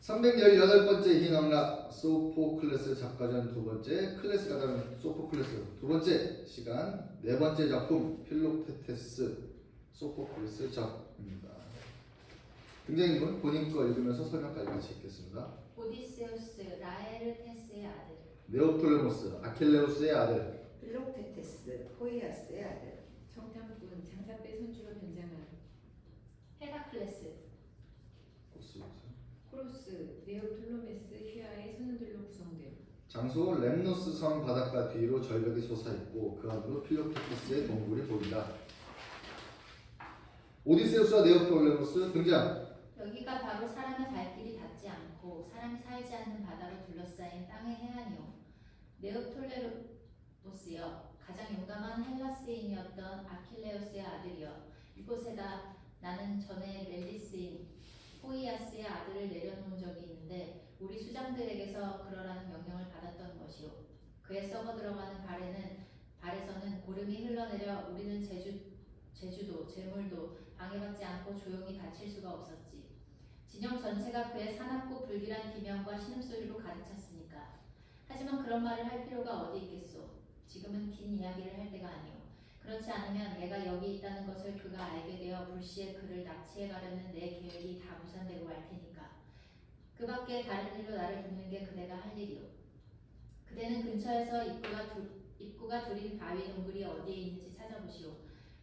318번째 희망락 소포클레스 작가전 두 번째 클래스 가다는 소포클레스 두 번째 시간 네 번째 작품 필록테테스 소포클레스 작입니다. 등장인물 본인 거 읽으면서 설명까지 같이 읽겠습니다. 오디세우스 라에르테스의 아들, 네옵톨레모스 아킬레우스의 아들, 필록테테스 포이아스의 아들, 정탐꾼 장사배 손주로 변장한 헤라클레스, 코로스 네오톨로메스 휘하의 선원들로 구성됨. 장소 렘노스 성 바닷가 뒤로 절벽이 솟아있고 그 안으로 필록테테스의 동굴이 보인다. 오디세우스와 네옵톨레모스 등장. 여기가 바로 사람의 발길이 닿지 않고 사람이 살지 않는 바다로 둘러싸인 땅의 해안이요. 네오톨레모스여, 가장 용감한 헬라스인이었던 아킬레우스의 아들이여, 이곳에다 나는 전에 멜리스인 포이아스의 아들을 내려놓은 적이 있는데 우리 수장들에게서 그러라는 명령을 받았던 것이요. 그의 썩어 들어가는 발에서는 고름이 흘러내려 우리는 제주도, 재물도 방해받지 않고 조용히 다칠 수가 없었지. 진영 전체가 그의 사납고 불길한 비명과 신음소리로 가득 찼으니까. 하지만 그런 말을 할 필요가 어디 있겠소. 지금은 긴 이야기를 할 때가 아니오. 그렇지 않으면 내가 여기 있다는 것을 그가 알게 되어 불시에 그를 납치해 가려는 내 계획이 다 무산되고 말 테니까. 그 밖에 다른 일로 나를 돕는 게 그대가 할 일이오. 그대는 근처에서 입구가 둘인 바위 동굴이 어디에 있는지 찾아보시오.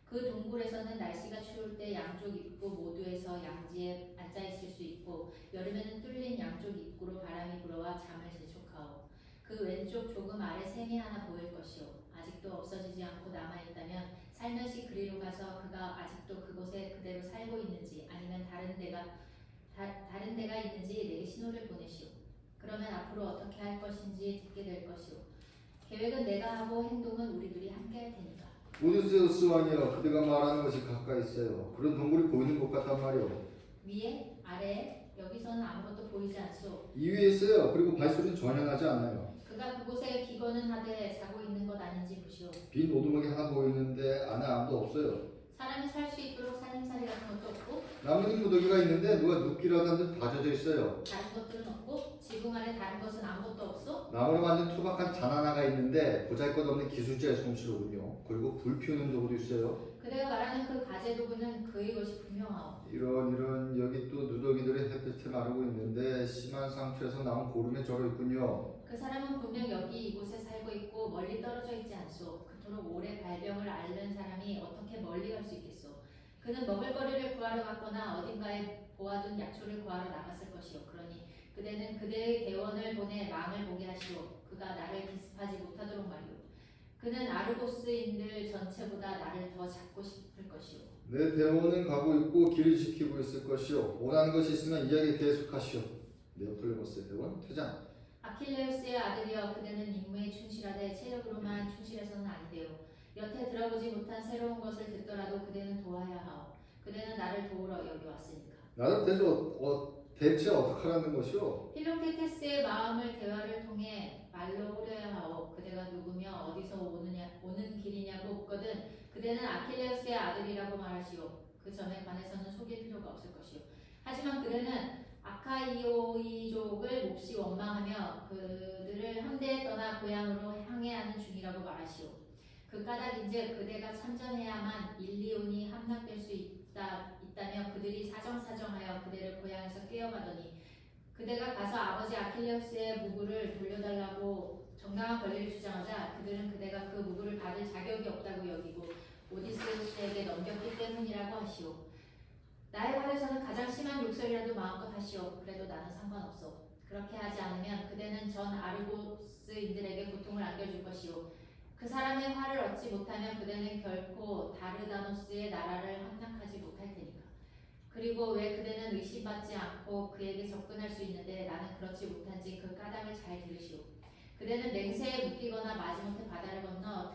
그 동굴에서는 날씨가 추울 때 양쪽 입구 모두에서 양지에 앉아 있을 수 있고 여름에는 뚫린 양쪽 입구로 바람이 불어와 잠을 재촉하오. 그 왼쪽 조금 아래 샘이 하나 보일 것이오. 아직도 없어지지 않고 남아있다면 살며시 그리로 가서 그가 아직도 그곳에 그대로 살고 있는지 아니면 다른 데가 있는지 내게 신호를 보내시오. 그러면 앞으로 어떻게 할 것인지 듣게 될 것이오. 계획은 내가 하고 행동은 우리들이 함께 할 테니까. 오디세우스 왕이여, 그대가 말하는 것이 가까이 있어요. 그런 동굴이 보이는 것 같단 말이오. 위에? 아래에? 여기서는 아무것도 보이지 않소. 이 위에 있어요. 그리고 발소리는 전혀 나지 않아요. 그가 그곳에 기거는 하되 자고 있는 것 아닌지 보시오. 빈 오두막이 하나 보이는데 안에 아무도 없어요. 사람이 살 수 있도록 살림살이 같은 것도 없고 나무잎 무더기가 있는데 누가 눕기라도 한 듯 다 젖어 있어요. 다른 것들은 없고 지붕 아래 다른 것은 아무것도 없어. 나무로 만든 투박한 잔 하나가 있는데 보잘것없는 기술자의 솜씨로군요. 그리고 불 피우는 도구도 있어요. 그대가 말하는 그 가재 도구는 그의 것이 분명하오. 이런 여기 또 누더기들의 햇빛에 마르고 있는데 심한 상처에서 나온 고름에 절어 있군요. 그 사람은 분명 여기 이곳에 살고 있고 멀리 떨어져 있지 않소. 그토록 오래 발병을 앓는 사람이 어떻게 멀리 갈 수 있겠소. 그는 먹을거리를 구하러 갔거나 어딘가에 보아둔 약초를 구하러 나갔을 것이오. 그러니 그대는 그대의 대원을 보내 망을 보게 하시오. 그가 나를 기습하지 못하도록 말이오. 그는 아르고스인들 전체보다 나를 더 잡고 싶을 것이오. 내 대원은 가고 있고 길을 지키고 있을 것이요. 원하는 것이 있으면 이야기 계속하시오. 네오톨레모스의 대원 퇴장. 아킬레우스의 아들이여, 그대는 임무에 충실하되 체력으로만 충실해서는 아니되오. 여태 들어보지 못한 새로운 것을 듣더라도 그대는 도와야 하오. 그대는 나를 도우러 여기 왔으니까. 나를 대체 어떻게 하라는 것이오? 필록테테스의 마음을 대화를 통해 말로 오려야 하오. 그대가 누구며 어디서 오는 길이냐고 묻거든 그대는 아킬레우스의 아들이라고 말하시오. 그 점에 관해서는 속일 필요가 없을 것이오. 하지만 그대는 아카이오이족을 몹시 원망하며 그들을 함대에 떠나 고향으로 향해하는 중이라고 말하시오. 그 까닭인즉 그대가 참전해야만 일리온이 함락될 수 있다며 그들이 사정하여 그대를 고향에서 깨어가더니 그대가 가서 아버지 아킬레우스의 무구를 돌려달라고 정당한 권리를 주장하자 그들은 그대가 그 무구를 받을 자격이 없다고 여기고 오디세우스에게 넘겼기 때문이라고 하시오. 나의 발에서는 가장 심한 욕설이라도 마음껏 하시오. 그래도 나는 상관없어. 그렇게 하지 않으면 그대는 전 아르고스인들에게 고통을 안겨줄 것이오. 그 사람의 화를 얻지 못하면 그대는 결코 다르다노스의 나라를 함락하지 못할 테니까. 그리고 왜 그대는 의심받지 않고 그에게 접근할 수 있는데 나는 그렇지 못한지 그 까닭을 잘 들으시오. 그대는 맹세에 묶이거나 마지못해 바다를 건너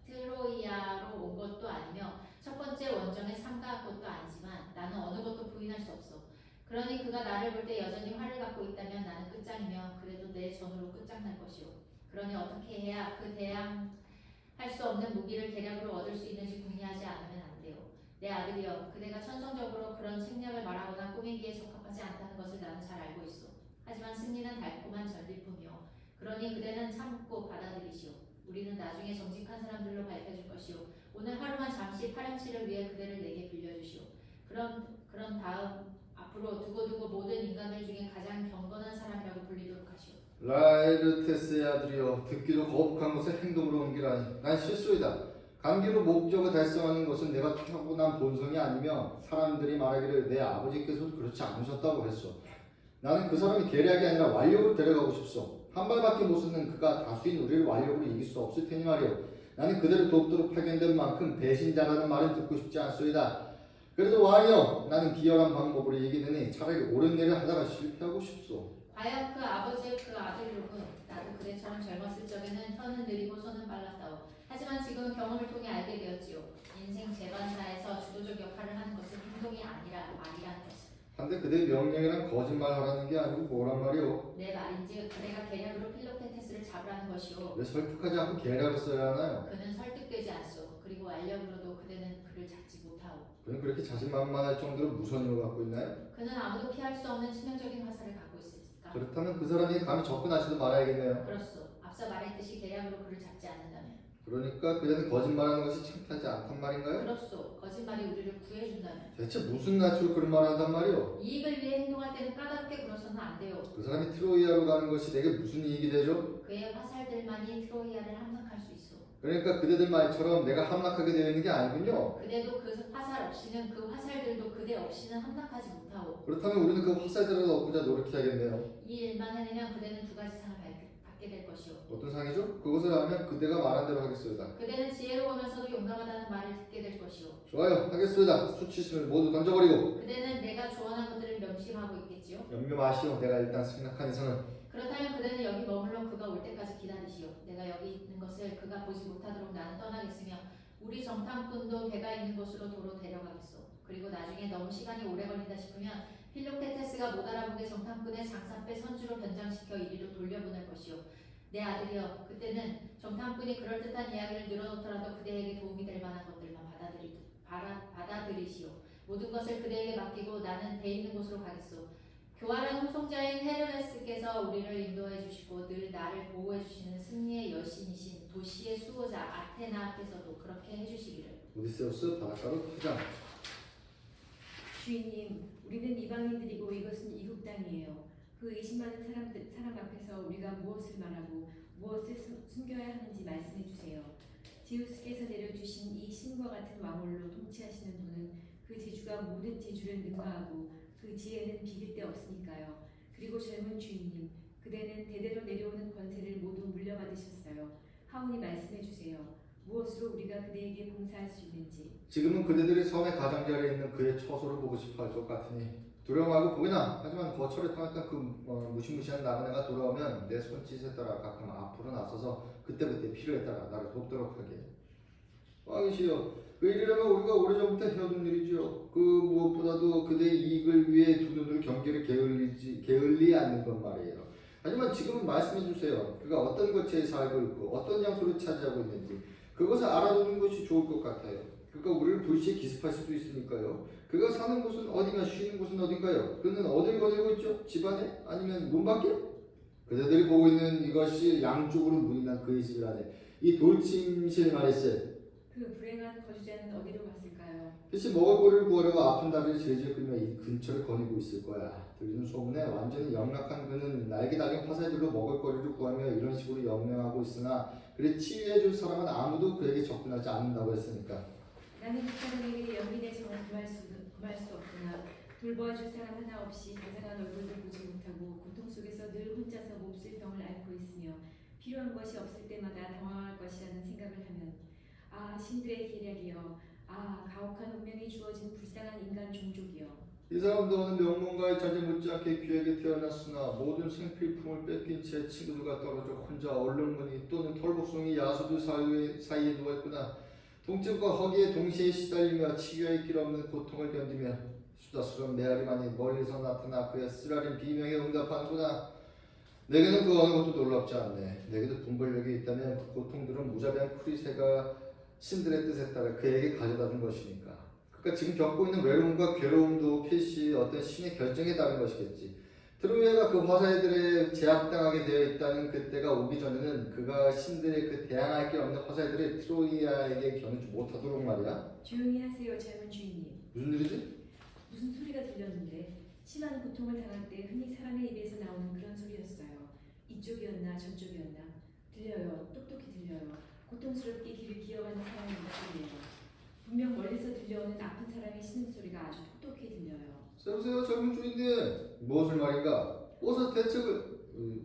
트로이아로 온 것도 아니며 첫 번째 원정에 참가한 것도 아니지만 나는 어느 것도 부인할 수 없어. 그러니 그가 나를 볼 때 여전히 화를 갖고 있다면 나는 끝장이며 그래도 내 전으로 끝장날 것이오. 그러니 어떻게 해야 그 대항할 수 없는 무기를 대량으로 얻을 수 있는지 궁리하지 않으면 안 돼요. 내 아들이여 그대가 천성적으로 그런 책략을 말하거나 꾸미기에 적합하지 않다는 것을 나는 잘 알고 있어. 하지만 승리는 달콤한 전리품이요 그러니 그대는 참고 받아들이시오. 우리는 나중에 정직한 사람들로 밝혀질 것이오. 오늘 하루만 잠시 파렴치를 위해 그대를 내게 빌려주시오. 그런 다음 앞으로 두고두고 모든 인간들 중에 가장 경건한 사람이라고 불리도록 하시오. 라에르테스의 아들이여 듣기도 거북한 것을 행동으로 옮기라니 난 실수이다. 강기로 목적을 달성하는 것은 내가 타고난 본성이 아니며 사람들이 말하기를 내 아버지께서도 그렇지 않으셨다고 했어. 나는 그 사람이 계략이 아니라 완력으로 데려가고 싶소. 한 발밖에 못 쓰는 그가 다수인 우리를 완력으로 이길 수 없을 테니 말이오. 나는 그대를 돕도록 파견된 만큼 배신자라는 말은 듣고 싶지 않소이다. 그래도 왕이여 나는 기열한 방법으로 이기느니 차라리 옳은 일을 하다가 실패하고 싶소. 과연 그 아버지의 그 아들로군. 나도 그대처럼 젊었을 적에는 혀는 느리고 손은 빨랐다오. 하지만 지금은 경험을 통해 알게 되었지요. 인생 재반사에서 주도적 역할을 하는 것은 행동이 아니라 말이라는 것을. 한데 그대의 명령이란 거짓말하라는 게 아니고 뭐란 말이오. 내 말인지 그대가 계략으로 필로테테스를 잡으라는 것이오. 왜 설득하지 않고 계략을 써야 하나요? 그는 설득되지 않소. 그리고 알력으로도 그대는 그를 잡지 못하오. 그는 그렇게 자신만만할 정도로 무서운 힘을 갖고 있나요? 그는 아무도 피할 수 없는 치명적인 화살을 갖고 있으니까. 그렇다면 그 사람이 감히 접근하지도 말아야겠네요. 그렇소. 앞서 말했듯이 계략으로 그를 잡지 않는다면. 그러니까 그대는 거짓말하는 것이 창피하지 않단 말인가요? 그렇소. 거짓말이 우리를 구해준다면. 대체 무슨 낯으로 그런 말을 한단 말이오? 이익을 위해 행동할 때는 까다롭게 굴어서는 안 돼요. 그 사람이 트로이아로 가는 것이 내게 무슨 이익이 되죠? 그의 화살들만이 트로이아를 함락할 수 있어. 그러니까 그대들 말처럼 내가 함락하게 되어 있는 게 아니군요. 그대도 그 화살 없이는 그 화살들도 그대 없이는 함락하지 못하오. 그렇다면 우리는 그 화살들을 얻고자 노력해야겠네요. 이 일만 해내면 그대는 두 가지 상을 받게 될 것이오. 어떤 상이죠? 그것을 알면 그대가 말한 대로 하겠습니다. 그대는 지혜로우면서도 용감하다는 말을 듣게 될 것이오. 좋아요, 하겠습니다. 수치심을 모두 던져버리고. 그대는 내가 조언한 것들을 명심하고 있겠지요. 염려 마시오. 내가 일단 승낙한 이상은. 그렇다면 그대는 여기 머물러 그가 올 때까지 기다리시오. 내가 여기 있는 것을 그가 보지 못하도록 나는 떠나겠으며 우리 정탐꾼도 배가 있는 곳으로 도로 데려가겠소. 그리고 나중에 너무 시간이 오래 걸린다 싶으면 필로테테스가 못 알아보게 정탐꾼의 장사배 선주로 변장시켜 이리로 돌려보낼 것이오. 내 아들이여 그때는 정탐꾼이 그럴듯한 이야기를 늘어놓더라도 그대에게 도움이 될 만한 것들만 받아들이시오. 모든 것을 그대에게 맡기고 나는 배 있는 곳으로 가겠소. 교활한 후송자인 헤르메스께서 우리를 인도해 주시고 늘 나를 보호해 주시는 승리의 여신이신 도시의 수호자 아테나께서도 그렇게 해주시기를. 오디세우스 바닷가로 퇴장. 주인님, 우리는 이방인들이고 이것은 이국 땅이에요. 그 의심 많은 사람 앞에서 우리가 무엇을 말하고 무엇을 숨겨야 하는지 말씀해 주세요. 제우스께서 내려주신 이 신과 같은 왕홀로 통치하시는 분은 그 제주가 모든 제주를 능가하고 그 지혜는 비길 데 없으니까요. 그리고 젊은 주인님, 그대는 대대로 내려오는 권세를 모두 물려받으셨어요. 하오니 말씀해 주세요. 무엇으로 우리가 그대에게 봉사할 수 있는지. 지금은 그대들이 섬의 가장자리에 있는 그의 처소를 보고 싶어 할 것 같으니 두려워 말고 보기나. 하지만 거처를 떠났던 그 무시무시한 나그네가 돌아오면 내 손짓에 따라 가끔 앞으로 나서서 그때그때 필요에 따라 나를 돕도록 하게. 왕이시여, 그 일이라면 우리가 오래전부터 해오던 일이죠. 그 무엇보다도 그대의 이익을 위해 두 눈으로 경계를 게을리 않는 것 말이에요. 하지만 지금은 말씀해 주세요. 그가 어떤 거처에 살고 있고 어떤 장소를 차지하고 있는지 그것을 알아두는 것이 좋을 것 같아요. 그가 우리를 불시에 기습할 수도 있으니까요. 그가 사는 곳은 어디며 쉬는 곳은 어딘가요? 그는 어딜 거닐고 있죠? 집안에? 아니면 문 밖에? 그대들이 보고 있는 이것이 양쪽으로 문이 난 그의 집이라네. 이 돌침실 말일세. 그 불행한 거주자는 어디로 갔을까요? 대체 먹을거리를 구하려고 아픈 다리를 질질 끌며 이 근처를 거니고 있을 거야. 들리는 소문에 완전히 영락한 그는 날개 달린 화살들로 먹을거리를 구하며 이런 식으로 영명하고 있으나 그를 치유해줄 사람은 아무도 그에게 접근하지 않는다고 했으니까. 나는 그 사람에게 영민의 정을 금할 수 없구나. 돌보아줄 사람 하나 없이 다정한 얼굴도 보지 못하고 고통 속에서 늘 혼자서 몹쓸 병을 앓고 있으며 필요한 것이 없을 때마다 당황할 것이라는 생각을 하면 아 신들의 계략이여, 아 가혹한 운명이 주어진 불쌍한 인간 종족이여. 이 사람도 어느 명문가의 자제 못지않게 귀하게 태어났으나 모든 생필품을 뺏긴 채 친구들과 떨어져 혼자 얼룩무늬 또는 털복숭이 야수들 사이에 누워있구나. 통증과 허기에 동시에 시달리며 치유할 길 없는 고통을 견디며 수다스러운 메아리만이 멀리서 나타나 그의 쓰라린 비명에 응답하는구나. 내게는 그 어느 것도 놀랍지 않네. 내게도 분별력이 있다면 그 고통들은 무자비한 크리세가 신들의 뜻에 따라 그에게 가져다 준 것이니까. 그가 그러니까 지금 겪고 있는 외로움과 괴로움도 필시 어떤 신의 결정에 따른 것이겠지. 트로이아가 그 화살들에 제압당하게 되어 있다는 그때가 오기 전에는 그가 신들의 그 대항할 게 없는 화살들이 트로이아에게 겨누지 못하도록 말이야. 조용히 하세요, 젊은 주인님. 무슨 일이지? 무슨 소리가 들렸는데 심한 고통을 당할 때 흔히 사람의 입에서 나오는 그런 소리였어요. 이쪽이었나 저쪽이었나 들려요. 똑똑히 들려요. 고통스럽게 길을 기어가는 사람의 목소리예요. 분명 멀리서 들려오는 아픈 사람의 신음소리가 아주 똑똑히 들려요. 세우세요 젊은 주인님. 무엇을 말인가? 어서 대책을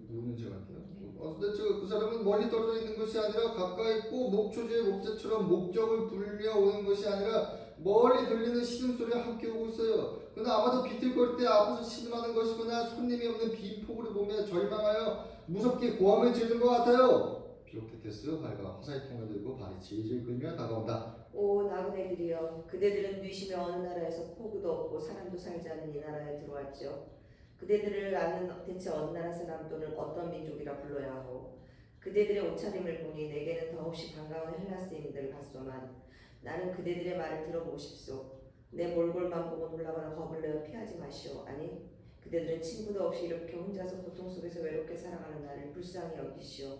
누군지 같아요. 어서 대책을 그 사람은 멀리 떨어져 있는 것이 아니라 가까이 있고 목초지의 목자처럼 목적을 불려오는 것이 아니라 멀리 들리는 신음소리와 함께 오고 있어요. 그러나 아마도 비틀거릴 때 앞에서 신음하는 것이거나 손님이 없는 빈 폭으로 보며 절망하여 무섭게 고함을 지르는 것 같아요. 필로테테스 활과 화살통을 들고 발이 질질 끌며 다가온다. 오 나그네들이여, 그대들은 뉘시며 어느 나라에서 포구도 없고 사람도 살지 않는 이 나라에 들어왔죠. 그대들을 아는 대체 어느 나라 사람 또는 어떤 민족이라 불러야 하고, 그대들의 옷차림을 보니 내게는 더없이 반가운 헬라스인들 같소만 나는 그대들의 말을 들어보고 싶소. 내 몰골만 보고 놀라거나 겁을 내어 피하지 마시오. 아니, 그대들은 친구도 없이 이렇게 혼자서 고통 속에서 외롭게 살아가는 나를 불쌍히 여기시오.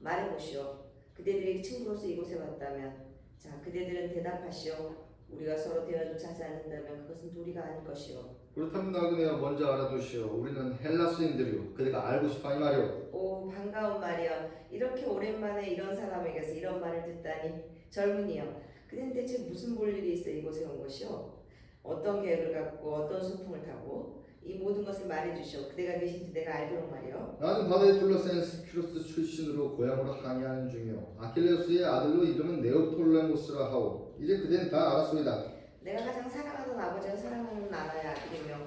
말해보시오. 그대들이 친구로서 이곳에 왔다면, 자, 그대들은 대답하시오. 우리가 서로 대화조차 하지 않는다면 그것은 도리가 아닐 것이오. 그렇다면 나그네여 먼저 알아두시오. 우리는 헬라스인들이오. 그대가 알고 싶어 이 말이오. 오 반가운 말이여. 이렇게 오랜만에 이런 사람에게서 이런 말을 듣다니. 젊은이여, 그대는 대체 무슨 볼 일이 있어 이곳에 온 것이오? 어떤 계획을 갖고 어떤 소풍을 타고 이 모든 것을 말해주시오. 그대가 계신지 내가 알도록 말이오. 나는 바다에 둘러싸인 스큐로스 출신으로 고향으로 항해하는 중이오. 아킬레우스의 아들로 이름은 네오톨레모스라 하오. 이제 그대는 다 알았소이다. 내가 가장 사랑하던 아버지가 사랑하는 나라의 아들이며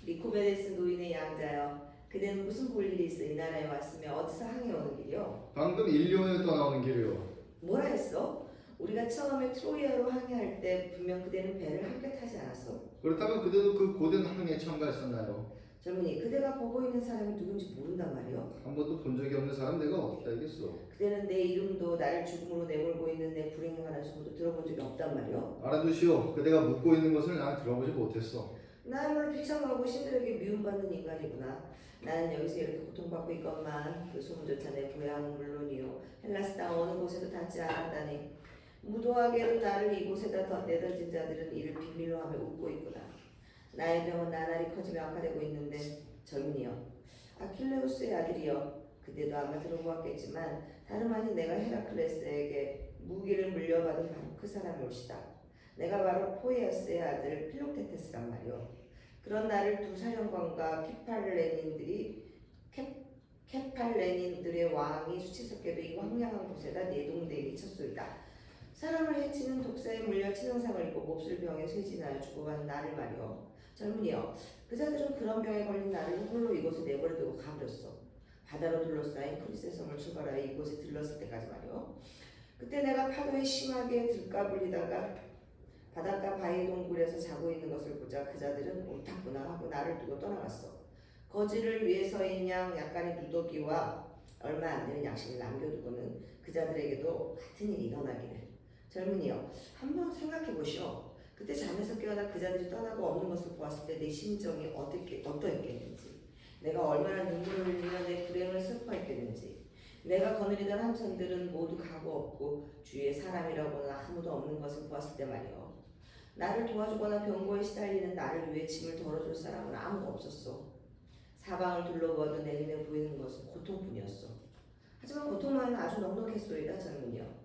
리코베데스 노인의 양자여. 그대는 무슨 볼 일이 있어 이 나라에 왔으며 어디서 항해오는 길이오? 방금 일리온을 떠나오는 길이오. 뭐라 했어? 우리가 처음에 트로이아로 항해할 때 분명 그대는 배를 함께 타지 않았어? 그렇다면 그대도 그 고된 항해에 참가했었나요? 젊은이, 그대가 보고 있는 사람이 누군지 모른단 말이오? 한 번도 본 적이 없는 사람 내가 어떻게 알겠어? 그대는 내 이름도 나를 죽음으로 내몰고 있는 내 불행에 관한 소문도 들어본 적이 없단 말이오? 알아두시오. 그대가 묻고 있는 것을 난 들어보지 못했어. 나야말로 비참하고 신들에게 미움받는 인간이구나. 나는 여기서 이렇게 고통받고 있건만 그 소문조차 내 고향은 물론이요 헬라스 땅 어느 곳에도 닿지 않았다니. 무도하게도 나를 이곳에다 더 내던진 자들은 이를 비밀로 하며 웃고 있구나. 나의 병은 나날이 커지며 악화되고 있는데, 젊은이여, 아킬레우스의 아들이여, 그대도 아마 들어보았겠지만 다름 아닌 내가 헤라클레스에게 무기를 물려받은 바로 그 사람이 올시다. 내가 바로 포이아스의 아들 필록테테스란 말이오. 그런 나를 두 사령관과 케팔레닌들의 왕이 수치스럽게도 이 황량한 곳에다 내동댕이 쳤소이다. 사람을 해치는 독사에 물려 치명상을 입고 몹쓸 병에 쇠진하여 죽어가는 나를 말이오. 젊은이여, 그자들은 그런 병에 걸린 나를 홀로 이곳에 내버려두고 가버렸어. 바다로 둘러싸인 크리스의 섬을 출발하여 이곳에 들렀을 때까지 말이오. 그때 내가 파도에 심하게 들까불리다가 바닷가 바위 동굴에서 자고 있는 것을 보자 그자들은 옳았구나 하고 나를 두고 떠나갔어. 거지를 위해 서인 양 약간의 누더기와 얼마 안 되는 양식을 남겨두고는 그자들에게도 같은 일이 일어나기를. 젊은이여, 한번 생각해 보시오. 그때 잠에서 깨어나 그자들이 떠나고 없는 것을 보았을 때 내 심정이 어떠했겠는지, 내가 얼마나 눈물을 흘리며 내 불행을 슬퍼했겠는지, 내가 거느리던 함선들은 모두 가고 없고 주위에 사람이라고는 아무도 없는 것을 보았을 때 말이오. 나를 도와주거나 병고에 시달리는 나를 위해 짐을 덜어줄 사람은 아무도 없었어. 사방을 둘러보아도 내 눈에 보이는 것은 고통뿐이었어. 하지만 고통만은 아주 넉넉했소이다, 젊은이여.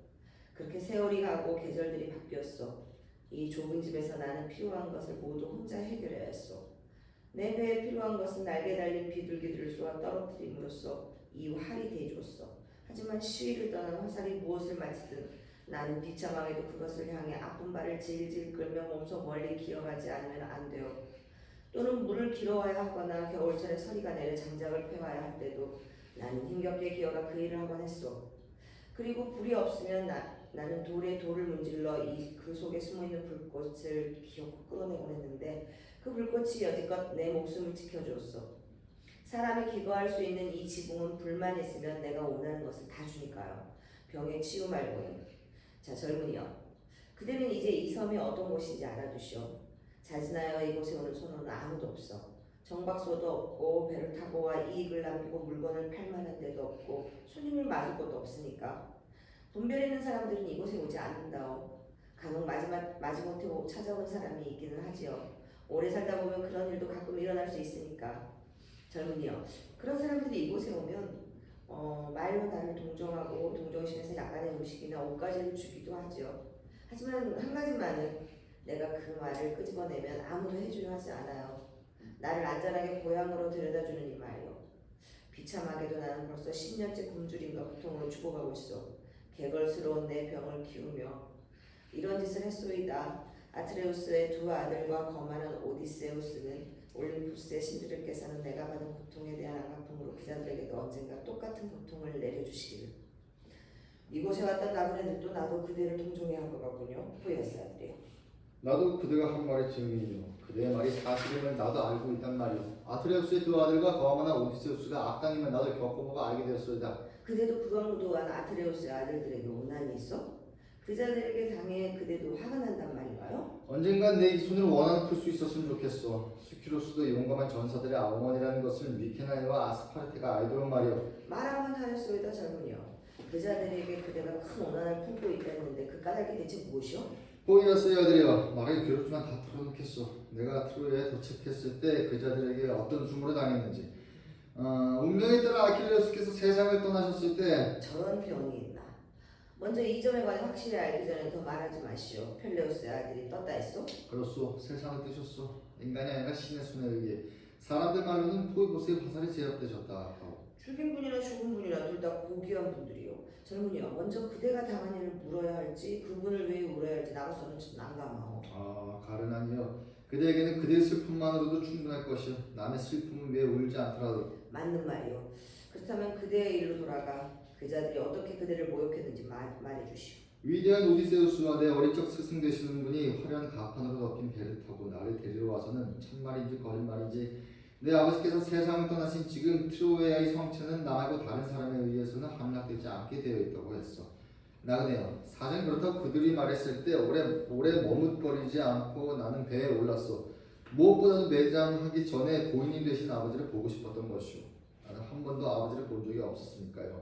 그렇게 세월이 가고 계절들이 바뀌었어. 이 좁은 집에서 나는 필요한 것을 모두 혼자 해결해야 했어. 내 배에 필요한 것은 날개 달린 비둘기들을 쏘아 떨어뜨림으로써 이 활이 대주었어. 하지만 시위를 떠난 화살이 무엇을 맞든 나는 비참하게도 그것을 향해 아픈 발을 질질 끌며 몸소 멀리 기어가지 않으면 안 돼요. 또는 물을 길어와야 하거나 겨울철에 서리가 내려 장작을 패와야 할 때도 나는 힘겹게 기어가 그 일을 하곤 했어. 그리고 불이 없으면 나는 돌에 돌을 문질러 그 속에 숨어있는 불꽃을 기어코 끌어내곤 했는데 그 불꽃이 여지껏 내 목숨을 지켜주었어. 사람이 기거할 수 있는 이 지붕은 불만 있으면 내가 원하는 것을 다 주니까요. 병의 치유 말고는. 자, 젊은이여, 그대는 이제 이 섬이 어떤 곳인지 알아두시오. 자진하여 이곳에 오는 선원은 아무도 없어. 정박소도 없고 배를 타고 와 이익을 남기고 물건을 팔 만한 데도 없고 손님을 맞을 곳도 없으니까 분별 있는 사람들은 이곳에 오지 않는다오. 간혹 마지못해 찾아온 사람이 있기는 하지요. 오래 살다 보면 그런 일도 가끔 일어날 수 있으니까. 젊은이여, 그런 사람들이 이곳에 오면 말로 나를 동정하고 동정심에서 약간의 음식이나 옷가지를 주기도 하지요. 하지만 한 가지만은 내가 그 말을 끄집어내면 아무도 해주려 하지 않아요. 나를 안전하게 고향으로 데려다주는 이 말이요. 비참하게도 나는 벌써 10년째 굶주림과 고통으로 죽어가고 있어. 개걸스러운 내 병을 키우며 이런 짓을 했소이다. 아트레우스의 두 아들과 거만한 오디세우스는 올림푸스의 신들께서는 내가 받은 고통에 대한 안갚음으로 그자들에게도 언젠가 똑같은 고통을 내려주시기를. 이곳에 왔던 나그네들도 나도 그대를 동정해야 할 것 같군요. 포이아스 아들이요. 나도 그대가 한 말이 증인이요. 그대의 말이 사실임을 나도 알고 있단 말이요. 아트레우스의 두 아들과 거만한 오디세우스가 악당임을 나도 겪어보고 알게 되었소이다. 그대도 그강무도한 아트레우스의 아들들에게 원한이 있어? 그자들에게 당해 그대도 화가 난단 말인가요? 언젠간 내 이 손으로 원한을 풀 수 있었으면 좋겠어. 스큐로스도 용감한 전사들의 어머니라는 것을 미케나이와 아스파르테가 알도록 말이요. 말 한번 하였소이다 젊은이여. 그자들에게 그대가 큰 원한을 품고 있다 했는데 그 까닭이 대체 무엇이오? 포이아스의 아들이여, 말하기 괴롭지만 다 털어놓겠어. 내가 트로이에 도착했을 때 그자들에게 어떤 수모를 당했는지, 운명에 따라 아킬레우스께서 세상을 떠나셨을 때 저런 병이 있나? 먼저 이 점에 관해 확실히 알기 전에 더 말하지 마시오. 펠레우스의 아들이 떴다 했소? 그렇소, 세상을 뜨셨소. 인간이 아니라 신의 손에 의해 사람들 말로는 포이보스의 화살이 제압되셨다 하고. 죽인 분이나 죽은 분이나 둘 다 고귀한 분들이요. 젊은이여, 먼저 그대가 당한 일을 물어야 할지 그분을 왜 울어야 할지 나로서는 난감하오. 가르나니여, 그대에게는 그대의 슬픔만으로도 충분할 것이요. 남의 슬픔은 왜 울지 않더라도. 맞는 말이요. 그렇다면 그대의 일로 돌아가 그자들이 어떻게 그대를 모욕했는지 말해주시오. 위대한 오디세우스와 내 어린 적 스승 되시는 분이 화려한 가판으로 덮인 배를 타고 나를 데리러 와서는 참말인지 거짓말인지 내 아버지께서 세상을 떠나신 지금 트로이아의 성체는 나하고 다른 사람에 의해서는 함락되지 않게 되어 있다고 했어. 나그네여, 사실 그렇다고 그들이 말했을 때 오래 머뭇거리지 않고 나는 배에 올랐어. 무엇보다도 매장하기 전에 고인이 되신 아버지를 보고 싶었던 것이오. 나는 한 번도 아버지를 본 적이 없었으니까요.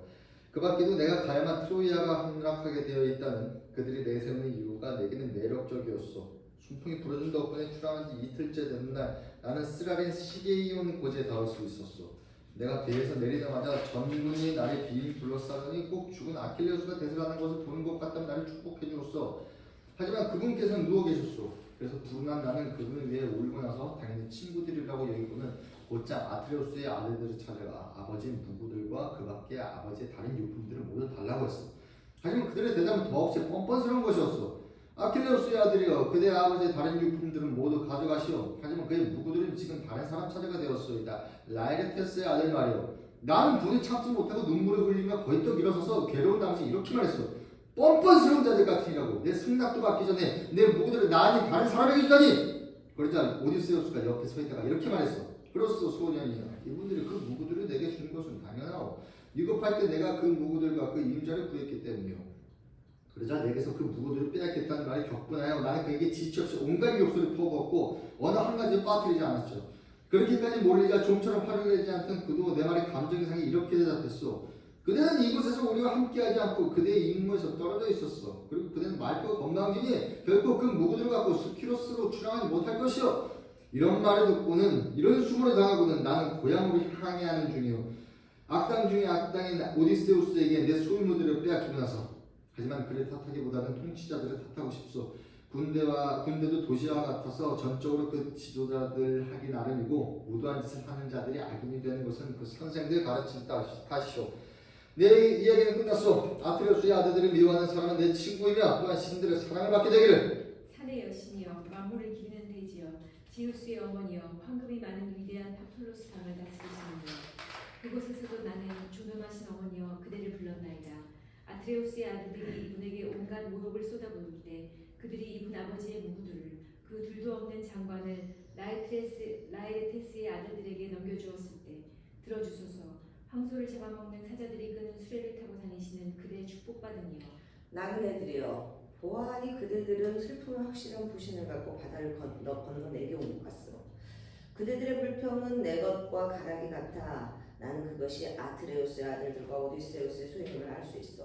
그 밖에도 내가 가야만 트로이아가 함락하게 되어 있다는 그들이 내세우는 이유가 내게는 매력적이었어. 순풍이 불어준 덕분에 출항한 지 이틀째 되는 날 나는 쓰라린 시게이온 고지에 닿을 수 있었어. 내가 배에서 내리자마자 전군이 나를 빙 둘러싸더니 꼭 죽은 아킬레우스가 대설하는 것을 보는 것 같다면 나를 축복해 주었어. 하지만 그분께서는 누워 계셨어. 그래서 불운한 나는 그분을 위해 울고 나서 당연히 친구들이라고 여기고는 곧장 아트레우스의 아들들을 찾아가 아버지 누구들과 그 밖에 아버지의 다른 유품들을 모두 달라고 했어. 하지만 그들의 대답은 더없이 뻔뻔스러운 것이었어. 아킬레우스의 아들이여, 그대 아버지의 다른 유품들은 모두 가져가시오. 하지만 그의 누구들은 지금 다른 사람 찾아가 되었소이다. 라이레테스의 아들 말이오. 나는 분이 참지 못하고 눈물을 흘리며 벌떡 일어서서 괴로운 당시 이렇게 말했어. 뻔뻔스러운 자들 같으니라고. 내 승낙도 받기 전에 내 무구들을 나 아닌 다른 사람에게 주다니. 그러자 오디세우스가 옆에 서 있다가 이렇게 말했어. 그렇소 소년이여, 이분들이 그 무구들을 내게 준 것은 당연하오. 위급할 때 내가 그 무구들과 그 임자를 구했기 때문이오. 그러자 내게서 그 무구들을 빼앗겠다는 말에 격분하여 나는 그에게 지체 없이 온갖 욕설을 퍼붓고 어느 한 가지를 빠뜨리지 않았죠. 그렇게까지 몰리자 좀처럼 화를 내지 않던 그도 내 말에 감정 이상이 이렇게 대답했소. 그대는 이곳에서 우리와 함께하지 않고 그대의 임무에서 떨어져 있었어. 그리고 그대는 말투가 건강지니 결코 그 무구들을 갖고 스키로스로 출항하지 못할 것이오. 이런 말을 듣고는 이런 수모를 당하고는 나는 고향으로 향해 하는 중이오. 악당 중에 악당인 오디세우스에게 내 소유물들을 빼앗기고 나서. 하지만 그를 탓하기보다는 통치자들을 탓하고 싶소. 군대도 도시와 같아서 전적으로 그 지도자들 하기 나름이고 무도한 짓을 하는 자들이 악인이 되는 것은 그 선생들 가르친 탓이오. 내 이야기는 끝났소. 아트레우스의 아들들을 미워하는 사람은 내 친구이며 또한 신들의 사랑을 받게 되기를. 산의 여신이여, 만물을 기르는 대지여, 지우스의 어머니여, 황금이 많은 위대한 파플로스 강을 다스리시는데요. 그곳에서도 나는 존엄하신 어머니여 그대를 불렀나이다. 아트레우스의 아들들이 이분에게 온갖 모욕을 쏟아부을 때 그들이 이분 아버지의 무구들을 그 둘도 없는 장관을 라이레테스의 아들들에게 넘겨주었을 때 들어주소서. 황소를 잡아먹는 사자들이 끄는 수레를 타고 다니시는 그대의 축복받으니여. 나그네들이여, 보아하니 그대들은 슬픔의 확실한 부신을 갖고 바다를 건너 내게 온 것 같소. 그대들의 불평은 내 것과 가락이 같아 나는 그것이 아트레우스의 아들들과 오디세우스의 소임을 알 수 있어.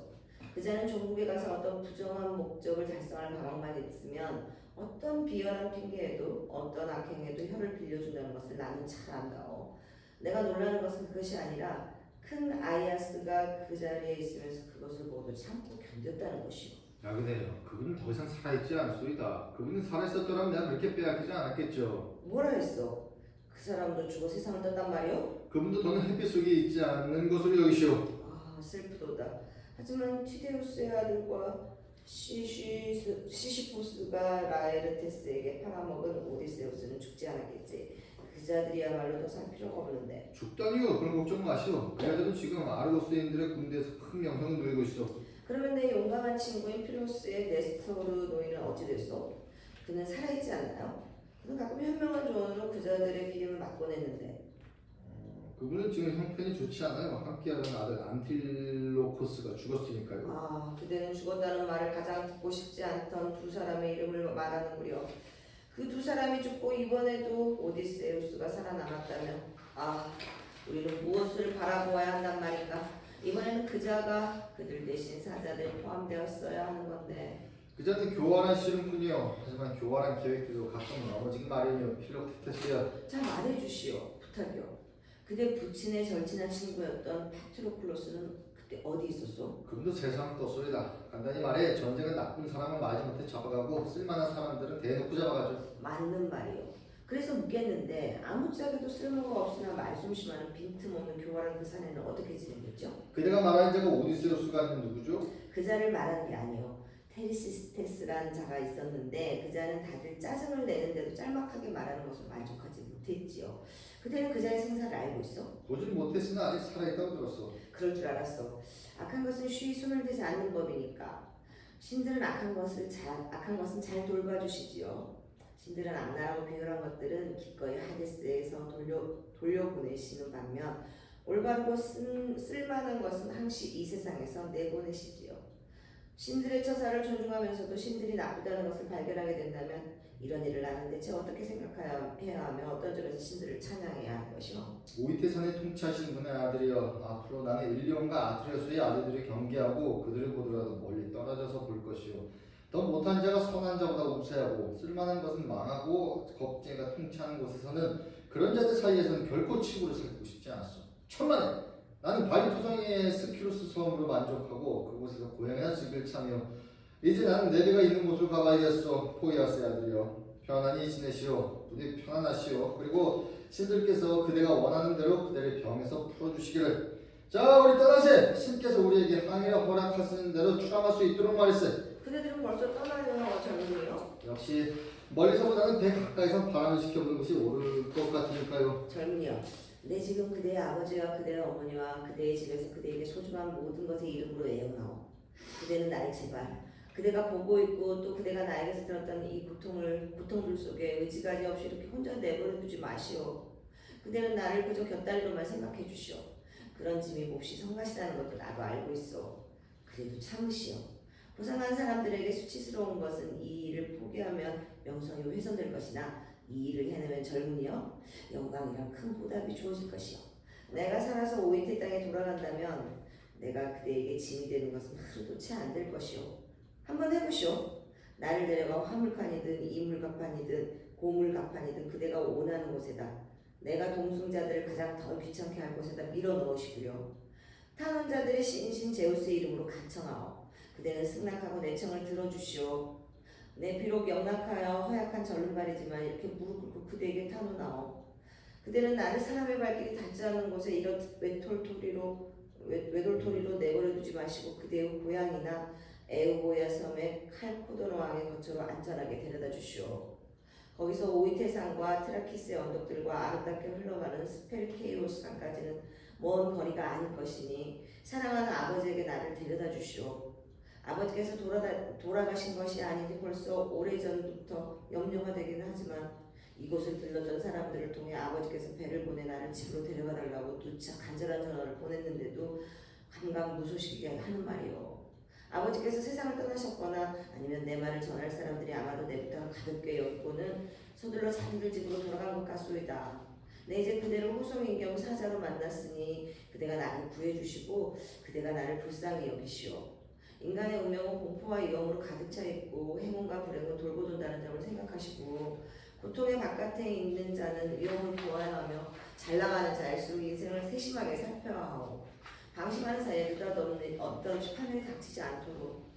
그자는 종국에 가서 어떤 부정한 목적을 달성할 가방만 있으면 어떤 비열한 핑계에도 어떤 악행에도 혀를 빌려준다는 것을 나는 잘 안다오. 내가 놀라는 것은 그것이 아니라 큰 아이아스가 그 자리에 있으면서 그것을 모두 참고 견뎠다는 것이오. 야 그대요. 그분은 더 이상 살아있지 않소이다. 그분은 살아있었더라면 내가 그렇게 빼앗기지 않았겠죠. 뭐라 했어? 그 사람도 죽어 세상을 떴단 말이오? 그분도 더는 햇빛 속에 있지 않는 것으로 여기시오. 아 슬프도다. 하지만 티데우스의 아들과 시시포스가 라에르테스에게 팔아먹은 오디세우스는 죽지 않았겠지. 그자들이야말로 더 살 필요가 없는데. 죽다니요. 그런 걱정 마시오. 그자들은 지금 아르고스인들의 군대에서 큰 명성을 누리고 있어. 그러면 내 용감한 친구인 피로스의 네스토르 노인은 어찌 됐어? 그는 살아있지 않나요? 그는 가끔 현명한 조언으로 그자들의 비임을 막고냈는데. 그분은 지금 형편이 좋지 않아요. 함께하던 아들 안틸로코스가 죽었으니까요. 아, 그대는 죽었다는 말을 가장 듣고 싶지 않던 두 사람의 이름을 말하는구려. 그 두 사람이 죽고 이번에도 오디세우스가 살아남았다면, 아, 우리는 무엇을 바라보아야 한단 말인가? 이번에는 그자가 그들 대신 사자들이 포함되었어야 하는 건데. 그자는 교활한 씨름꾼이요. 하지만 교활한 계획들도 가끔 넘어지기 마련이요. 필로테테스야. 잘 말해주시오. 부탁이요. 그대 부친의 절친한 친구였던 파트로클로스는 그때 어디 있었어? 그분도 세상 떴소리다. 간단히 말해 전쟁은 나쁜 사람은 마지못해 잡아가고 쓸만한 사람들은 대놓고 잡아가죠. 맞는 말이요. 그래서 묻겠는데 아무짝에도 쓸모가 없으나 말솜씨많은 빈틈없는 교활한 그 사내는 어떻게 지냈겠죠? 그대가 말하는 자가 오디세우스가 누구죠? 그자를 말하는 게 아니요. 테리시스테스라는 자가 있었는데 그자는 다들 짜증을 내는데도 짤막하게 말하는 것을 만족하지 못했지요. 그대는 그자의 생사를 알고 있어? 보진 못했으나 아직 살아있다고 들었어. 그럴 줄 알았어. 악한 것은 쉬이 손을 대지 않는 법이니까. 신들은 악한 것은 잘 돌봐주시지요. 신들은 악랄하고 비열한 것들은 기꺼이 하데스에서 돌려보내시는 반면 올바르고 쓸만한 것은 항시 이 세상에서 내보내시지요. 신들의 처사를 존중하면서도 신들이 나쁘다는 것을 발견하게 된다면 이런 일을 나는 대체 어떻게 생각해야 하며 어떤 점에서 신들을 찬양해야 하는 것이요? 오이테산에 통치하시는 분의 아들이여. 앞으로 나는 일리온과 아트레스의 아들들을 경계하고 그들을 보더라도 멀리 떨어져서 볼 것이요. 더 못한 자가 선한 자보다 우세하고 쓸만한 것은 망하고 겁쟁이가 통치하는 곳에서는 그런 자들 사이에서는 결코 치고를 살고 싶지 않았어. 천만에 나는 바리토성의 스키로스 섬으로 만족하고 그곳에서 고향이나 즐길 참여. 이제 나는 내배가 있는 곳으로 가봐야겠어. 포이아스의 아들이여. 편안히 지내시오. 부디 편안하시오. 그리고 신들께서 그대가 원하는 대로 그대를 병에서 풀어주시기를. 자, 우리 떠나세. 신께서 우리에게 항해를 허락하시는 대로 출항할 수 있도록 말했어요. 그대들은 벌써 떠나려고 젊은이요? 역시 멀리서보다는 배 가까이서 바람을 지켜보는 것이 옳을 것 같으니까요. 젊은이요. 내 지금 그대의 아버지와 그대의 어머니와 그대의 집에서 그대에게 소중한 모든 것의 이름으로 애원하오. 그대는 나를 제발 그대가 보고 있고 또 그대가 나에게서 들었던 이 고통들 속에 의지가지 없이 이렇게 혼자 내버려두지 마시오. 그대는 나를 그저 곁다리로만 생각해 주시오. 그런 짐이 몹시 성가시다는 것도 나도 알고 있어. 그래도 참으시오. 고상한 사람들에게 수치스러운 것은 이 일을 포기하면 명성이 훼손될 것이나 이 일을 해내면 젊은이여 영광이란 큰 보답이 주어질 것이요. 내가 살아서 오이테 땅에 돌아간다면 내가 그대에게 짐이 되는 것은 하루도 채 안 될 것이요. 한번 해보시오. 나를 데려가 화물칸이든 이물갑판이든 고물갑판이든 그대가 원하는 곳에다 내가 동승자들을 가장 더 귀찮게 할 곳에다 밀어넣으시구려. 탄원자들의 신신 제우스의 이름으로 간청하오. 그대는 승낙하고 내 청을 들어주시오. 내 비록 영락하여 허약한 절름발이지만 이렇게 무릎 꿇고 그대에게 탄원하오. 그대는 나를 사람의 발길이 닿지 않는 곳에 이렇듯 외돌토리로 내버려두지 마시고 그대의 고향이나 에우보야 섬의 칼코도노 왕의 거처로 안전하게 데려다 주시오. 거기서 오이테산과 트라키스의 언덕들과 아름답게 흘러가는 스페르케이오스 강까지는 먼 거리가 아닐 것이니 사랑하는 아버지에게 나를 데려다 주시오. 아버지께서 돌아가신 것이 아닌지 벌써 오래전부터 염려가 되긴 하지만 이곳을 들렀던 사람들을 통해 아버지께서 배를 보내 나를 집으로 데려가 달라고 누차 간절한 전화를 보냈는데도 감감무소식이게 하는 말이오. 아버지께서 세상을 떠나셨거나 아니면 내 말을 전할 사람들이 아마도 내 부탁을 가볍게 여기고는 서둘러 자기들 집으로 돌아간 것 같소이다. 내 이제 그대를 호송인 겸 사자로 만났으니 그대가 나를 구해주시고 그대가 나를 불쌍히 여기시오. 인간의 운명은 공포와 위험으로 가득 차 있고 행운과 불행은 돌고 돈다는 점을 생각하시고 고통의 바깥에 있는 자는 위험을 보아야 하며 잘 나가는 자일수록 인생을 세심하게 살펴야 하오. 방심하는 사이에 느닷없는 어떤 판에 닥치지 않도록.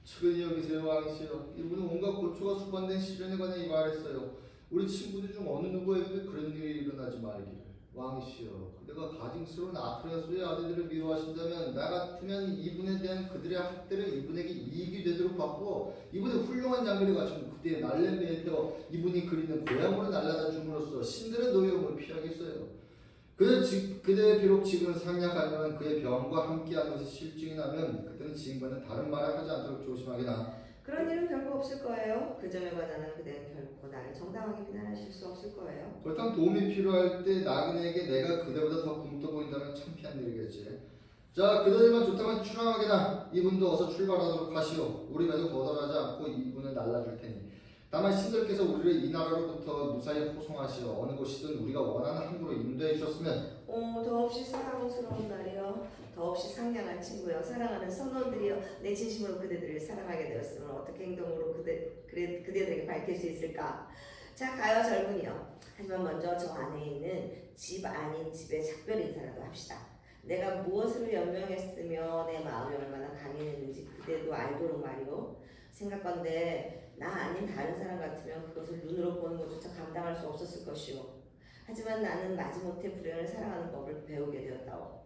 측은히 여기세요 왕이시여. 이분은 온갖 고초가 수반된 시련에 관해 이 말했어요. 우리 친구들 중 어느 누구에게도 그런 일이 일어나지 말기를. 왕이시여, 그대가 가증스러운 아트레스의 아들들을 미워하신다면 나 같으면 이분에 대한 그들의 학대를 이분에게 이익이 되도록 바꾸어 이분의 훌륭한 장비를 갖춘 그대의 날랜매에 태워 이분이 그리는 고향으로 날라다 줌으로써 신들의 노여움을 피하겠어요. 그대 비록 지금 상냥하지만 그의 병과 함께한 것이 실증이 나면 그때는 지금과는 다른 말을 하지 않도록 조심하게나. 그런 일은 결코 없을 거예요. 그 점에 관하여 그대는 결코 나를 정당하게 비난하실 수 없을 거예요. 그렇다면 도움이 필요할 때 나그네에게 내가 그대보다 더 굶떠 보인다면 창피한 일이겠지. 자, 그대들만 좋다면 출항하게나. 이분도 어서 출발하도록 하시오. 우리 배도 거덜하지 않고 이분을 날라줄 테니. 다만 신들께서 우리를 이 나라로부터 무사히 호송하시어 어느 곳이든 우리가 원하는 항구로 인도해 주셨으면. 더없이 사랑스러운 날이여, 더없이 상냥한 친구여, 사랑하는 선원들이여, 내 진심으로 그대들을 사랑하게 되었으면 어떻게 행동으로 그대들에게 밝힐 수 있을까? 자, 가요 젊은이여. 하지만 먼저 저 안에 있는 집 아닌 집의 작별 인사라도 합시다. 내가 무엇으로 연명했으며 내 마음이 얼마나 강인했는지 그대도 알도록 말이오. 생각건대 나 아닌 다른 사람 같으면 그것을 눈으로 보는 것조차 감당할 수 없었을 것이오. 하지만 나는 마지못해 불행을 사랑하는 법을 배우게 되었다오.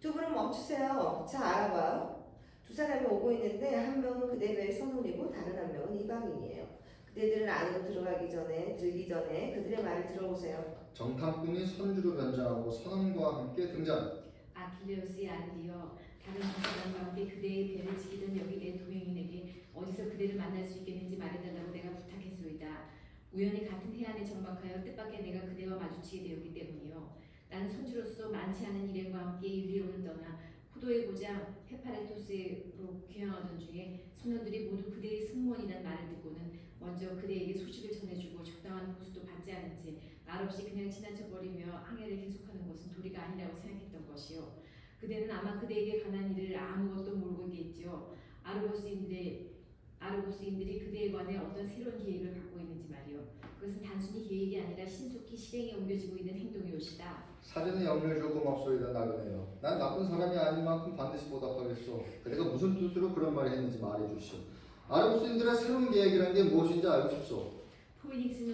두 분은 멈추세요. 자, 알아봐요. 두 사람이 오고 있는데 한 명은 그대 배의 선원이고 다른 한 명은 이방인이에요. 그대들은 안으로 들기 전에 그들의 말을 들어보세요. 정탐꾼이 선주로 변장하고 선원과 함께 등장. 아킬레우스의 아들이여, 다른 두 사람 가운데 그대의 배를 지키던 여기 내 동행인에게 어디서 그대를 만날 수 있겠는지 말해달라고 내가 부탁했소이다. 우연히 같은 해안에 정박하여 뜻밖의 내가 그대와 마주치게 되었기 때문이요. 나는 선주로서 많지 않은 일행과 함께 일리온을 떠나 포도의 고장 헤파레토스로 귀향하던 중에 선원들이 모두 그대의 승무원이란 말을 듣고는 먼저 그대에게 소식을 전해주고 적당한 보수도 받지 않은지 말없이 그냥 지나쳐버리며 항해를 계속하는 것은 도리가 아니라고 생각했던 것이요. 그대는 아마 그대에게 관한 일을 아무것도 모르고 있겠지요. 아르고스인들이 그대에 관해 어떤 새로운 계획을 갖고 있는지 말이요. 그것은 단순히 계획이 아니라 신속히 실행에 옮겨지고 있는 행동이옵시다. 사전에 영을 줘 고맙소이다 나그네요. 난 나쁜 사람이 아닌 만큼 반드시 보답하겠소. 그대가 무슨 뜻으로 그런 말을 했는지 말해주시오. 아르고스인들의 새로운 계획이라는 게 무엇인지 알고 싶소. 포이닉스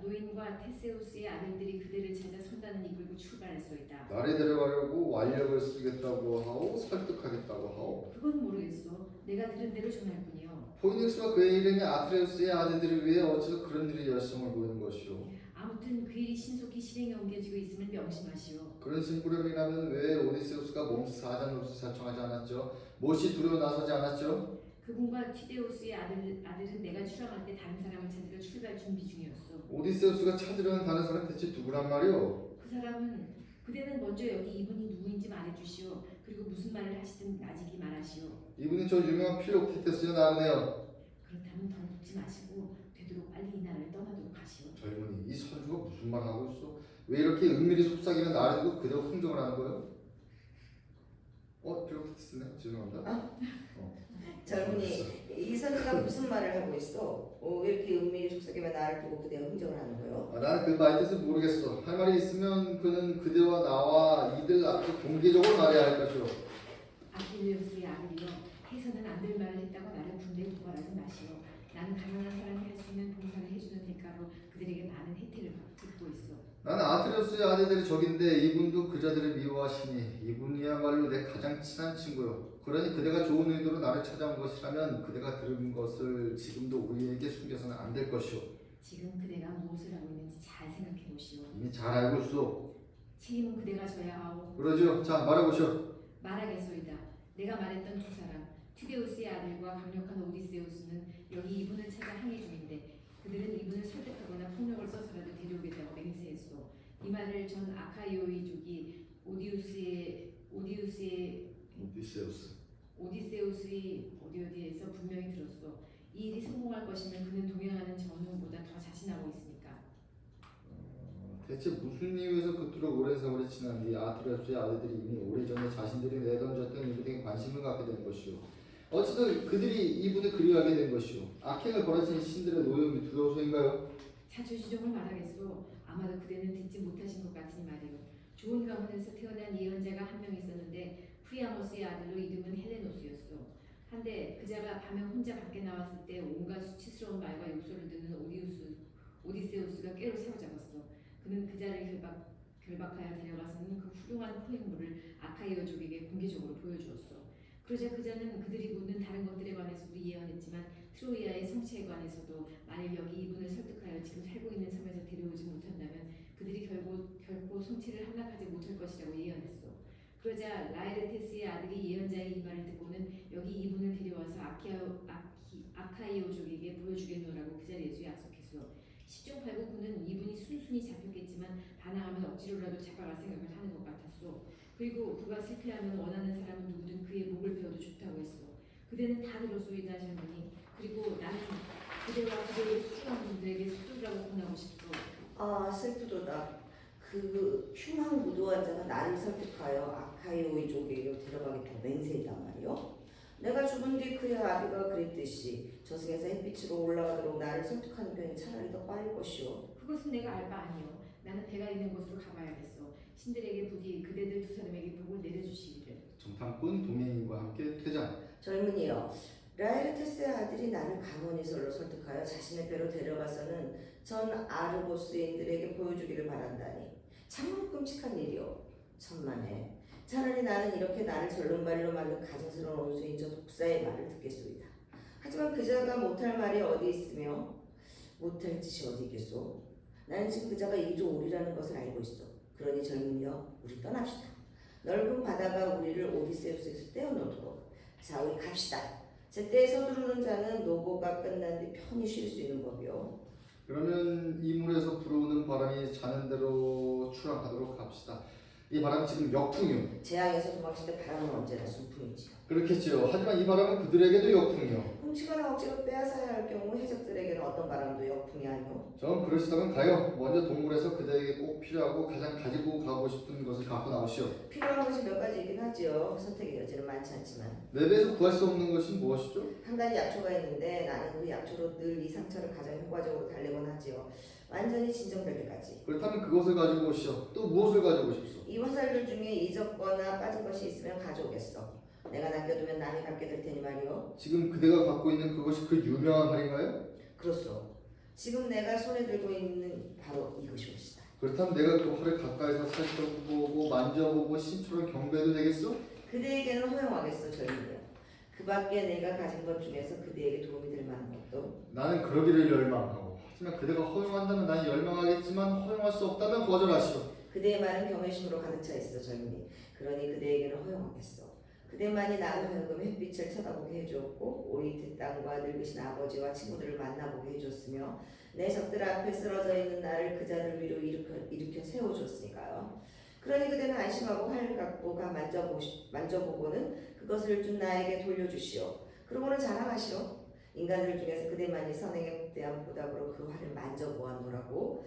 노인과 테세우스의 아들들이 그대를 찾아 선단을 이끌고 출발했소이다. 나를 데려가려고 완력을 쓰겠다고 하오, 설득하겠다고 하오. 그건 모르겠소. 내가 들은 대로 전할 뿐이요. 포이닉스와 그의 일행이 아트레우스의 아들들을 위해 어째서 그런 일에 열성을 보이는 것이오. 아무튼 그 일이 신속히 실행에 옮겨지고 있음을 명심하시오. 그런 심부름이라면 왜 오디세우스가 몸소 사자노릇을 사청하지 않았죠? 못이 두려워 나서지 않았죠? 그분과 티데우스의 아들은 내가 출항할 때 다른 사람을 찾으러 출발 준비 중이었소. 오디세우스가 찾으려는 다른 사람 대체 누구란 말이오? 그 사람은 그대는 먼저 여기 이분이 누구인지 말해주시오. 그리고 무슨 말을 하시든 나직이 말하시오. 이분이 저 유명한 필로크테스의 나그네요. 그렇다면 더 묻지 마시고 되도록 빨리 이 나라를 떠나도록 하시오. 젊은이, 이 선주가 무슨 말을 하고 있어? 왜 이렇게 은밀히 속삭이는 나를 두고 그대로 흥정을 하는 거예요? 필로크테스네? 죄송합니다. 젊은이, 이 선수가 무슨 말을 하고 있어? 왜 이렇게 은밀히 속삭이며 나를 두고 그대가 흥정을 하는 거예요? 나는 그 말 뜻을 모르겠어. 할 말이 있으면 그는 그대와 나와 이들 앞에 공개적으로 말해야 할 것이오. 아킬레우스의 아들이여, 해서는 안 될 말을 했다고 나를 군대에 고발하지 마시오. 나는 가난한 사람이 할 수 있는 봉사를 해주는 대가로 그들에게 많은 혜택을 받고 있어. 나는 아트레우스의 아들들이 적인데 이분도 그자들을 미워하시니 이분이야말로 내 가장 친한 친구요. 그러니 그대가 좋은 의도로 나를 찾아온 것이라면 그대가 들은 것을 지금도 우리에게 숨겨서는 안 될 것이오. 지금 그대가 무엇을 하고 있는지 잘 생각해 보시오. 이미 잘 알고 있소. 책임은 그대가 져야 하오. 그러죠. 자, 말해보시오. 말하겠소이다. 내가 말했던 두 사람, 티데우스의 아들과 강력한 오디세우스는 여기 이분을 찾아 항해 중인데 그들은 이분을 설득하거나 폭력을 써서라도 데려오겠다고 맹세했소. 이 말을 전 아카이오이족이 오디세우스 오디세우스의 어디에서 분명히 들었소. 이 일이 성공할 것이면 그는 동행하는 전우보다 더 자신하고 있으니까. 대체 무슨 이유에서 그토록 오랜 세월이 지난 뒤 아틀레스의 아들들이 이미 오래전에 자신들이 내던졌던 이분에게 관심을 갖게 된 것이오. 어쨌든 그들이 이분을 그리워하게 된 것이오. 악행을 벌어진 신들의 노여움이 두려워서인가요? 자초지종을 말하겠소. 아마도 그대는 듣지 못하신 것 같으니 말이오. 좋은 가문에서 태어난 예언자가 한 명 있었는데 프리아모스의 아들로 이름은 헬레노스였소. 한데 그자가 밤에 혼자 밖에 나왔을 때 온갖 수치스러운 말과 욕설을 듣는 오디세우스가 꾀로 사로잡았어. 그는 그자를 결박하여 데려가서는 그 훌륭한 포획물을 아카이어족에게 공개적으로 보여주었어. 그러자 그자는 그들이 묻는 다른 것들에 관해서도 예언했지만 트로이아의 성취에 관해서도 만일 여기 이분을 설득하여 지금 살고 있는 섬에서 데려오지 못한다면 그들이 결코 성취를 함락하지 못할 것이라고 예언했어. 그러자 라에르테스의 아들이 예언자의 이 말을 듣고는 여기 이분을 데려와서 아카이오족에게 보여주겠노라고 그 자리에서 약속했어. 10중 8구 그는 이분이 순순히 잡혔겠지만 반항하면 억지로라도 잡아갈 생각을 하는 것 같았어. 그리고 그가 실패하면 원하는 사람은 누구든 그의 목을 베어도 좋다고 했어. 그대는 다 들었소이다 젊은이. 그리고 나는 그대와 그대의 소중한 분들에게 수두라고 권하고 싶어. 아 슬프도다. 그 흉한 무도한 자가 나를 설득하여 아카이오족에게 데려가겠다고 맹세했단 말이요. 내가 죽은 뒤 그의 아비가 그랬듯이 저승에서 햇빛으로 올라가도록 나를 설득하는 편이 차라리 더 빠를 것이오. 그것은 내가 알 바 아니오. 나는 배가 있는 곳으로 가봐야겠어. 신들에게 부디 그대들 두 사람에게 복을 내려주시기를. 정탐꾼 동행인과 함께 퇴장. 젊은이여, 라에르테스의 아들이 나를 강원이설로 설득하여 자신의 배로 데려가서는 전 아르고스인들에게 보여주기를 바란다니 참 끔찍한 일이오. 천만에 차라리 나는 이렇게 나를 절름발이로 만든 가증스러운 온수인 저 독사의 말을 듣겠소이다. 하지만 그자가 못할 말이 어디 있으며 못할 짓이 어디 있겠소. 나는 지금 그자가 이리오리라는 것을 알고 있어. 그러니 젊은이여, 우리 떠납시다. 넓은 바다가 우리를 오디세우스에서 떼어놓도록. 자, 우리 갑시다. 제때 서두르는 자는 노고가 끝난 뒤 편히 쉴 수 있는 법이요. 그러면 이물에서 불어오는 바람이 자는 대로 추락하도록 합시다. 이 바람은 지금 역풍이요. 재앙에서 도망칠 때 바람은 언제나 순풍이지요. 그렇겠지요. 하지만 이 바람은 그들에게도 역풍이요. 훔치거나 억지로 빼앗아야 할 경우 해적들에게는 어떤 바람도 역풍이 아니오. 전 그러시다면 가요. 먼저 동굴에서 그대에게 꼭 필요하고 가장 가지고 가고 싶은 것을 갖고 나오시오. 필요한 것이 몇 가지 있긴 하지요. 선택의 여지는 많지 않지만. 내 배에서 구할 수 없는 것이 무엇이죠? 한 가지 약초가 있는데 나는 그 약초로 늘 이 상처를 가장 효과적으로 달래곤 하지요. 완전히 진정될 때까지. 그렇다면 그것을 가지고 오시오. 또 무엇을 가지고 오십시오? 이 화살들 중에 잊었거나 빠진 것이 있으면 가져오겠어. 내가 남겨두면 남이 갖게 될 테니 말이오. 지금 그대가 갖고 있는 그것이 그 유명한 활인가요? 그렇소. 지금 내가 손에 들고 있는 바로 이것이 것이다. 그렇다면 내가 그 활을 가까이서 살펴보고 만져보고 심초를 경배해도 되겠어? 그대에게는 허용하겠어, 젊은이여. 그 밖에 내가 가진 것 중에서 그대에게 도움이 될 만한 것도. 나는 그러기를 열망하고 하지만 그대가 허용한다면 난 열망하겠지만 허용할 수 없다면 거절하시오. 그대의 말은 경외심으로 가득 차 있어, 젊은이. 그러니 그대에게는 허용하겠어. 그대만이 나로 하여금 햇빛을 쳐다보게 해주었고 오이트 땅과 늙으신 아버지와 친구들을 만나보게 해줬으며 내 적들 앞에 쓰러져 있는 나를 그자들 위로 일으켜 세워줬으니까요. 그러니 그대는 안심하고 활을 갖고 만져보고는 그것을 준 나에게 돌려주시오. 그러고는 자랑하시오. 인간들 중에서 그대만이 선행에 대한 보답으로 그 활을 만져보았노라고.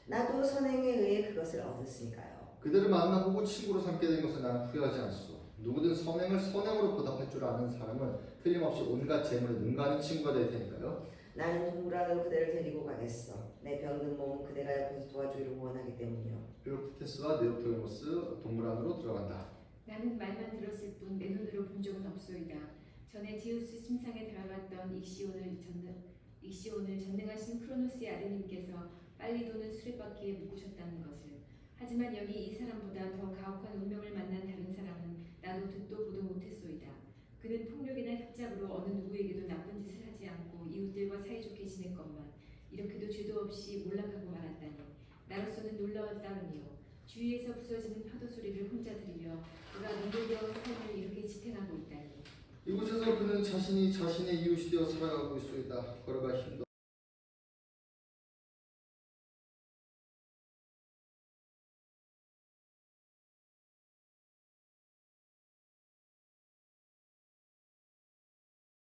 나도 선행에 의해 그것을 얻었으니까요. 그대를 만나보고 친구로 삼게 된 것을 나는 후회하지 않소. 누구든 선행을 선행으로 보답할 줄 아는 사람은 틀림없이 온갖 재물에 능가하는 친구가 될 테니까요. 나는 동물 안으로 그대를 데리고 가겠어. 내 병든 몸은 그대가 옆에서 도와주기를 원하기 때문이요. 필로프테스와 네오토레모스 동물 안으로 들어간다. 나는 말만 들었을 뿐 내 눈으로 본 적은 없소이다. 전에 제우스 심상에 들어갔던 익시온을 전능하신 크로노스의 아드님께서 빨리 도는 수레바퀴에 묶으셨다는 것을. 하지만 여기 이 사람보다 더 가혹한 운명을 만난 다른 사람은 나도 듣도 보도 못했소이다. 그는 폭력이나 협잡으로 어느 누구에게도 나쁜 짓을 하지 않고 이웃들과 사이좋게 지냈건만 이렇게도 죄도 없이 몰락하고 말았다니 나로서는 놀라웠다느니요. 주위에서 부서지는 파도 소리를 혼자 들으며 그가 눈물겨운 삶을 이렇게 지탱하고 있다니. 이곳에서 그는 자신이 자신의 이웃이 되어 살아가고 있소이다. 걸어갈 힘도